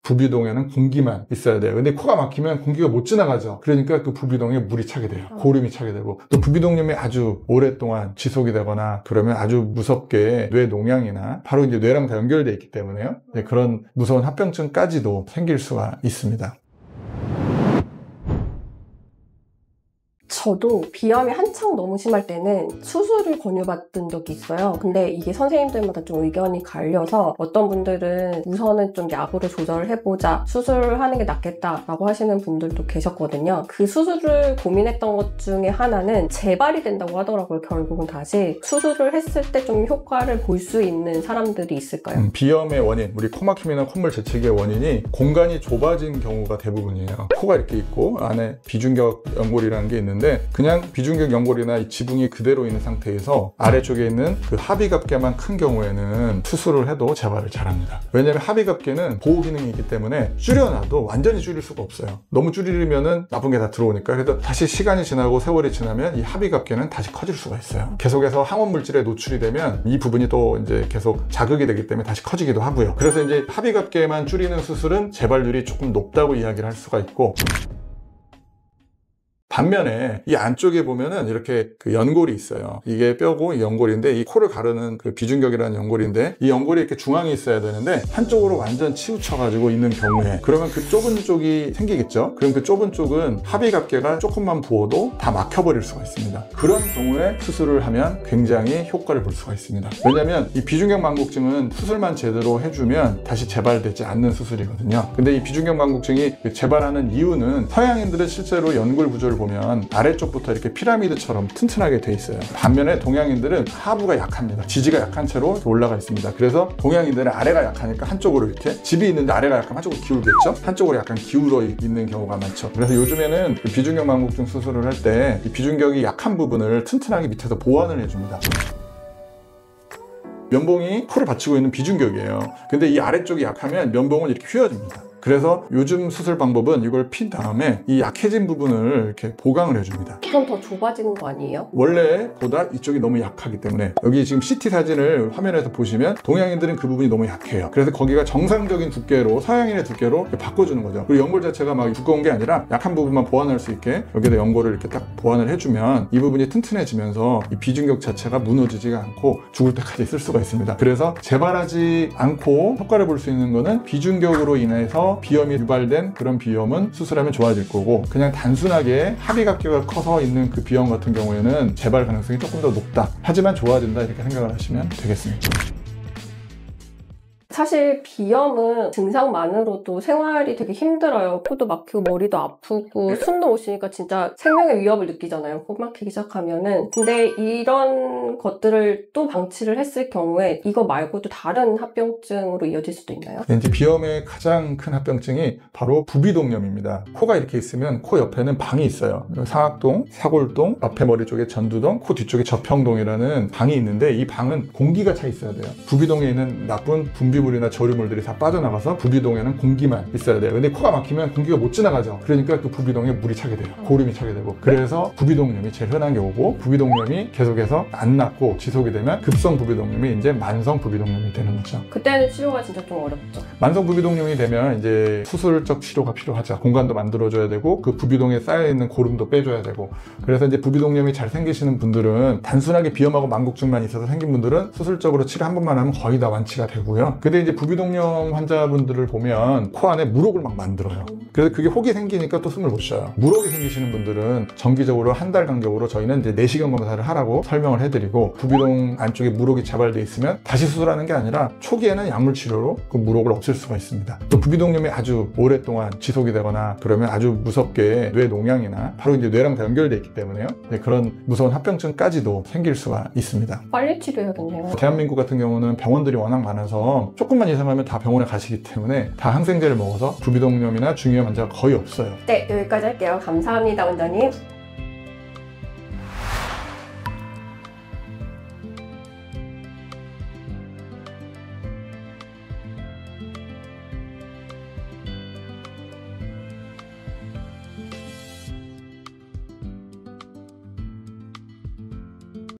부비동에는 공기만 있어야 돼요. 근데 코가 막히면 공기가 못 지나가죠. 그러니까 그 부비동에 물이 차게 돼요. 고름이 차게 되고, 또 부비동염이 아주 오랫동안 지속이 되거나 그러면 아주 무섭게 뇌농양이나 바로 이제 뇌랑 다 연결되어 있기 때문에요. 그런 무서운 합병증까지도 생길 수가 있습니다. 저도 비염이 한창 너무 심할 때는 수술을 권유받은 적이 있어요. 근데 이게 선생님들마다 좀 의견이 갈려서 어떤 분들은 우선은 좀 약으로 조절을 해보자, 수술하는 게 낫겠다라고 하시는 분들도 계셨거든요. 그 수술을 고민했던 것 중에 하나는 재발이 된다고 하더라고요. 결국은 다시 수술을 했을 때 좀 효과를 볼 수 있는 사람들이 있을까요? 비염의 원인, 우리 코막힘이나 콧물 재채기의 원인이 공간이 좁아진 경우가 대부분이에요. 코가 이렇게 있고 안에 비중격 연골이라는 게 있는데, 그냥 비중격 연골이나 이 지붕이 그대로 있는 상태에서 아래쪽에 있는 그 하비갑계만 큰 경우에는 수술을 해도 재발을 잘합니다. 왜냐하면 하비갑계는 보호 기능이 있기 때문에 줄여놔도 완전히 줄일 수가 없어요. 너무 줄이면은 나쁜 게 다 들어오니까. 그래서 다시 시간이 지나고 세월이 지나면 이 하비갑계는 다시 커질 수가 있어요. 계속해서 항원 물질에 노출이 되면 이 부분이 또 이제 계속 자극이 되기 때문에 다시 커지기도 하고요. 그래서 이제 하비갑계만 줄이는 수술은 재발률이 조금 높다고 이야기를 할 수가 있고, 반면에 이 안쪽에 보면은 이렇게 그 연골이 있어요. 이게 뼈고 이 연골인데, 이 코를 가르는 그 비중격이라는 연골인데, 이 연골이 이렇게 중앙에 있어야 되는데 한쪽으로 완전 치우쳐 가지고 있는 경우에, 그러면 그 좁은 쪽이 생기겠죠. 그럼 그 좁은 쪽은 하비갑계가 조금만 부어도 다 막혀버릴 수가 있습니다. 그런 경우에 수술을 하면 굉장히 효과를 볼 수가 있습니다. 왜냐하면 이 비중격 망곡증은 수술만 제대로 해주면 다시 재발되지 않는 수술이거든요. 근데 이 비중격 망곡증이 재발하는 이유는, 서양인들은 실제로 연골 구조를 보면 아래쪽부터 이렇게 피라미드처럼 튼튼하게 돼 있어요. 반면에 동양인들은 하부가 약합니다. 지지가 약한 채로 올라가 있습니다. 그래서 동양인들은 아래가 약하니까 한쪽으로 이렇게, 집이 있는데 아래가 약하면 한쪽으로 기울겠죠? 한쪽으로 약간 기울어 있는 경우가 많죠. 그래서 요즘에는 비중격 망곡증 수술을 할 때 이 비중격이 약한 부분을 튼튼하게 밑에서 보완을 해줍니다. 면봉이 코를 받치고 있는 비중격이에요. 근데 이 아래쪽이 약하면 면봉은 이렇게 휘어집니다. 그래서 요즘 수술 방법은 이걸 핀 다음에 이 약해진 부분을 이렇게 보강을 해줍니다. 그럼 더 좁아지는 거 아니에요? 원래보다 이쪽이 너무 약하기 때문에, 여기 지금 CT 사진을 화면에서 보시면 동양인들은 그 부분이 너무 약해요. 그래서 거기가 정상적인 두께로, 서양인의 두께로 바꿔주는 거죠. 그리고 연골 자체가 막 두꺼운 게 아니라 약한 부분만 보완할 수 있게 여기다 연골을 이렇게 딱 보완을 해주면 이 부분이 튼튼해지면서 이 비중격 자체가 무너지지가 않고 죽을 때까지 쓸 수가 있습니다. 그래서 재발하지 않고 효과를 볼 수 있는 거는, 비중격으로 인해서 비염이 유발된 그런 비염은 수술하면 좋아질 거고, 그냥 단순하게 하비갑계가 커서 있는 그 비염 같은 경우에는 재발 가능성이 조금 더 높다, 하지만 좋아진다, 이렇게 생각을 하시면 되겠습니다. 사실 비염은 증상만으로도 생활이 되게 힘들어요. 코도 막히고 머리도 아프고 숨도 못 쉬니까 진짜 생명의 위협을 느끼잖아요. 코 막히기 시작하면은. 근데 이런 것들을 또 방치를 했을 경우에 이거 말고도 다른 합병증으로 이어질 수도 있나요? 이제 비염의 가장 큰 합병증이 바로 부비동염입니다. 코가 이렇게 있으면 코 옆에는 방이 있어요. 상악동, 사골동, 앞에 머리 쪽에 전두동, 코 뒤쪽에 접형동이라는 방이 있는데, 이 방은 공기가 차 있어야 돼요. 부비동에 있는 나쁜 분비물이나 저류물들이 다 빠져나가서 부비동에는 공기만 있어야 돼요. 근데 코가 막히면 공기가 못 지나가죠. 그러니까 그 부비동에 물이 차게 돼요. 고름이 차게 되고. 그래서 부비동염이 제일 흔한 경우고, 부비동염이 계속해서 안 낫고 지속이 되면 급성 부비동염이 이제 만성 부비동염이 되는 거죠. 그때는 치료가 진짜 좀 어렵죠. 만성 부비동염이 되면 이제 수술적 치료가 필요하죠. 공간도 만들어줘야 되고, 그 부비동에 쌓여있는 고름도 빼줘야 되고. 그래서 이제 부비동염이 잘 생기시는 분들은, 단순하게 비염하고 망곡증만 있어서 생긴 분들은 수술적으로 치료 한 번만 하면 거의 다 완치가 되고요. 근데 이제 부비동염 환자분들을 보면 코 안에 물혹을 막 만들어요. 그래서 그게 혹이 생기니까 또 숨을 못 쉬어요. 물혹이 생기시는 분들은 정기적으로 한 달 간격으로 저희는 이제 내시경 검사를 하라고 설명을 해드리고, 부비동 안쪽에 물혹이 재발돼 있으면 다시 수술하는 게 아니라 초기에는 약물 치료로 그 물혹을 없앨 수가 있습니다. 또 부비동염이 아주 오랫동안 지속이 되거나 그러면 아주 무섭게 뇌농양이나 바로 이제 뇌랑 다 연결돼 있기 때문에요. 그런 무서운 합병증까지도 생길 수가 있습니다. 빨리 치료해야겠네요. 대한민국 같은 경우는 병원들이 워낙 많아서 조금만 이상하면 다 병원에 가시기 때문에 다 항생제를 먹어서 부비동염이나 중이염 환자가 거의 없어요. 네, 여기까지 할게요. 감사합니다, 원장님.